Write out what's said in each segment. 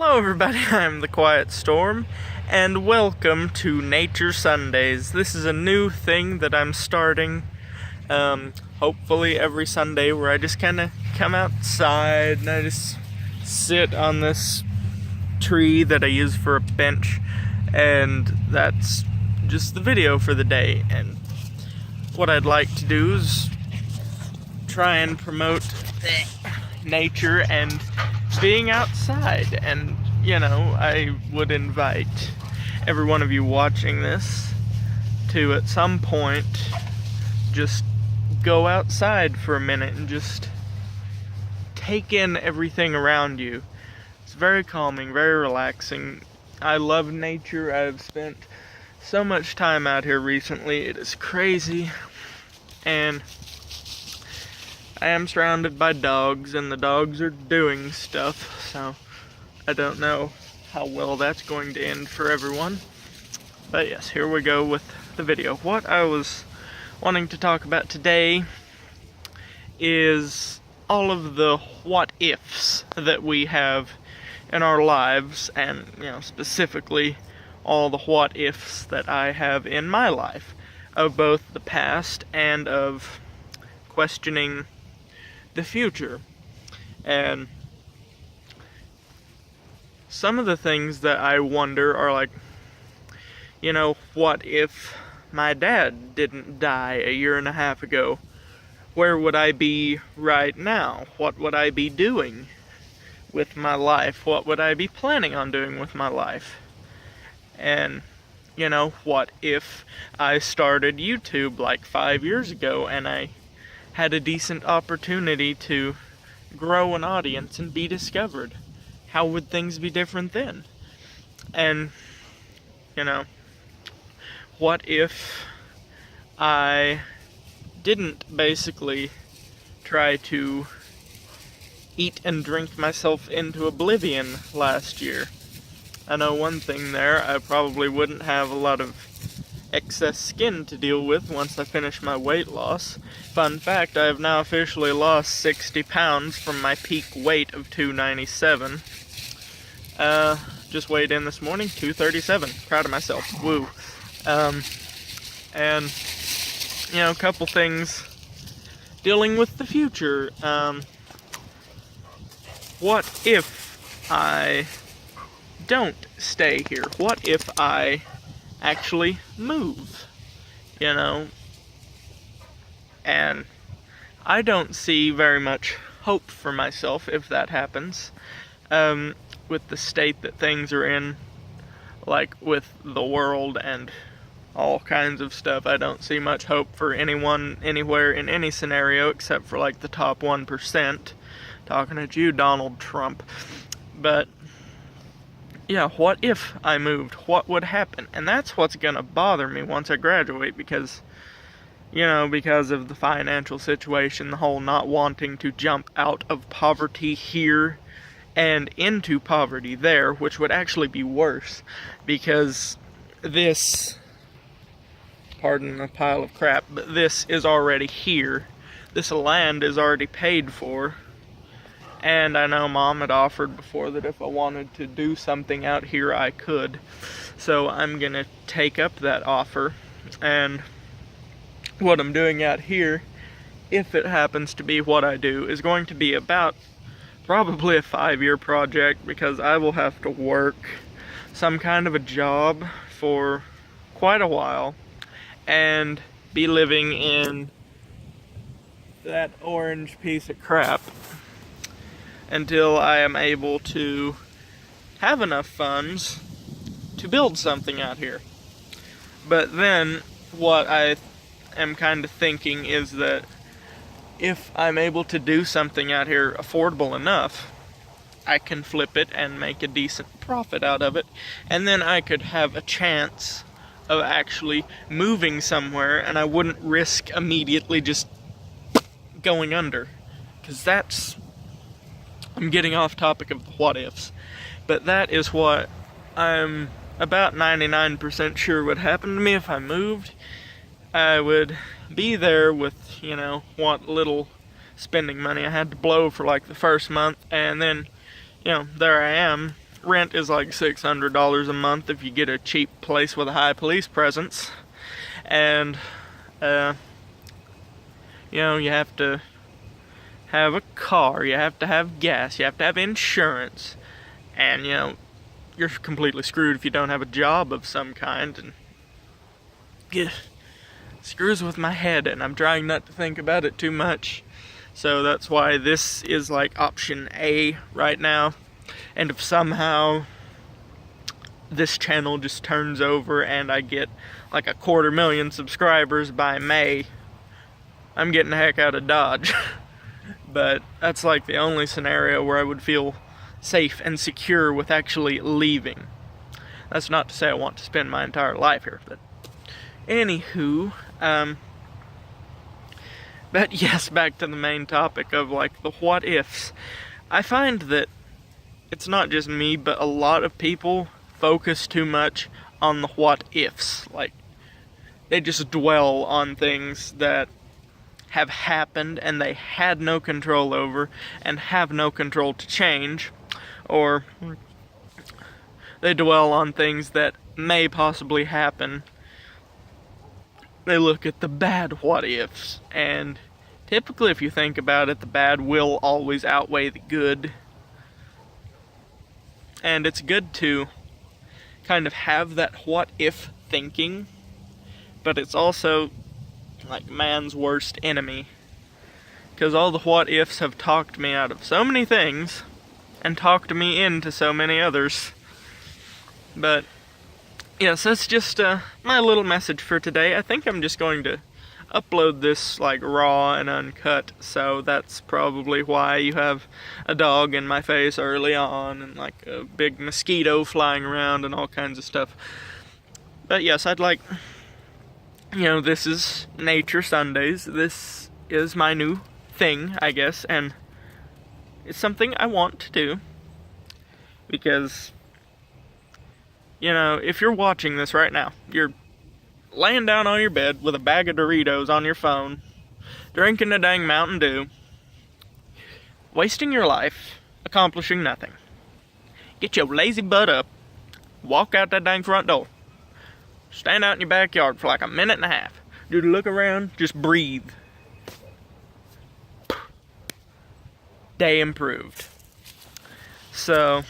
Hello everybody, I'm the QuietStorm, and welcome to Nature Sundays. This is a new thing that I'm starting, hopefully every Sunday, where I just kind of come outside and I just sit on this tree that I use for a bench, and that's just the video for the day. And what I'd like to do is try and promote nature and being outside, and I would invite every one of you watching this to at some point just go outside for a minute and just take in everything around you. It's very calming, very relaxing. I love nature. I've spent so much time out here recently, it is crazy, and I am surrounded by dogs, and the dogs are doing stuff, so I don't know how well that's going to end for everyone. But yes, here we go with the video. What I was wanting to talk about today is all of the what-ifs that we have in our lives, and specifically all the what-ifs that I have in my life, of both the past and of questioning the future. And some of the things that I wonder are like, what if my dad didn't die a year and a half ago? Where would I be right now? What would I be doing with my life? What would I be planning on doing with my life? And what if I started YouTube like 5 years ago and I had a decent opportunity to grow an audience and be discovered? How would things be different then? And, what if I didn't basically try to eat and drink myself into oblivion last year? I know one thing there, I probably wouldn't have a lot of excess skin to deal with once I finish my weight loss. Fun fact, I have now officially lost 60 pounds from my peak weight of 297. Just weighed in this morning, 237. Proud of myself. Woo. And, a couple things dealing with the future. What if I don't stay here? What if I actually move? And I don't see very much hope for myself if that happens. With the state that things are in, like with the world and all kinds of stuff, I don't see much hope for anyone, anywhere, in any scenario, except for like the top 1%. Talking at you, Donald Trump. But yeah, what if I moved? What would happen? And that's what's gonna bother me once I graduate, because because of the financial situation, the whole not wanting to jump out of poverty here and into poverty there, which would actually be worse, because this, pardon a pile of crap, but this is already here. This land is already paid for. And I know Mom had offered before that if I wanted to do something out here, I could. So I'm gonna take up that offer. And what I'm doing out here, if it happens to be what I do, is going to be about probably a 5-year project, because I will have to work some kind of a job for quite a while and be living in that orange piece of crap until I am able to have enough funds to build something out here. But then what I am kind of thinking is that if I'm able to do something out here affordable enough, I can flip it and make a decent profit out of it, and then I could have a chance of actually moving somewhere, and I wouldn't risk immediately just going under. Because I'm getting off topic of the what-ifs, but that is what I'm about 99% sure would happen to me if I moved. I would be there with, what little spending money I had to blow for like the first month, and then, there I am, rent is like $600 a month if you get a cheap place with a high police presence. And, you know, you have to have a car, you have to have gas, you have to have insurance. And, you know, you're completely screwed if you don't have a job of some kind. And it screws with my head, and I'm trying not to think about it too much. So that's why this is like option A right now. And if somehow this channel just turns over and I get like 250,000 subscribers by May, I'm getting the heck out of Dodge. But that's like the only scenario where I would feel safe and secure with actually leaving. That's not to say I want to spend my entire life here, but anywho, but yes, back to the main topic of like the what ifs. I find that it's not just me, but a lot of people focus too much on the what ifs. Like, they just dwell on things that have happened and they had no control over and have no control to change, or they dwell on things that may possibly happen. They look at the bad what ifs, and typically if you think about it, the bad will always outweigh the good. And it's good to kind of have that what if thinking, but it's also like man's worst enemy, because all the what ifs have talked me out of so many things and talked me into so many others. But yes, that's just my little message for today. I think I'm just going to upload this like raw and uncut, so that's probably why you have a dog in my face early on and like a big mosquito flying around and all kinds of stuff. But yes, I'd like, you know, this is Nature Sundays. This is my new thing, I guess, and it's something I want to do because, you know, if you're watching this right now, you're laying down on your bed with a bag of Doritos on your phone, drinking a dang Mountain Dew, wasting your life, accomplishing nothing. Get your lazy butt up, walk out that dang front door, stand out in your backyard for like a minute and a half, just look around, just breathe. Day improved. So,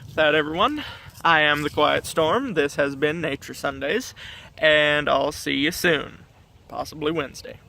with that, everyone, I am the QuietStorm. This has been Nature Sundays, and I'll see you soon. Possibly Wednesday.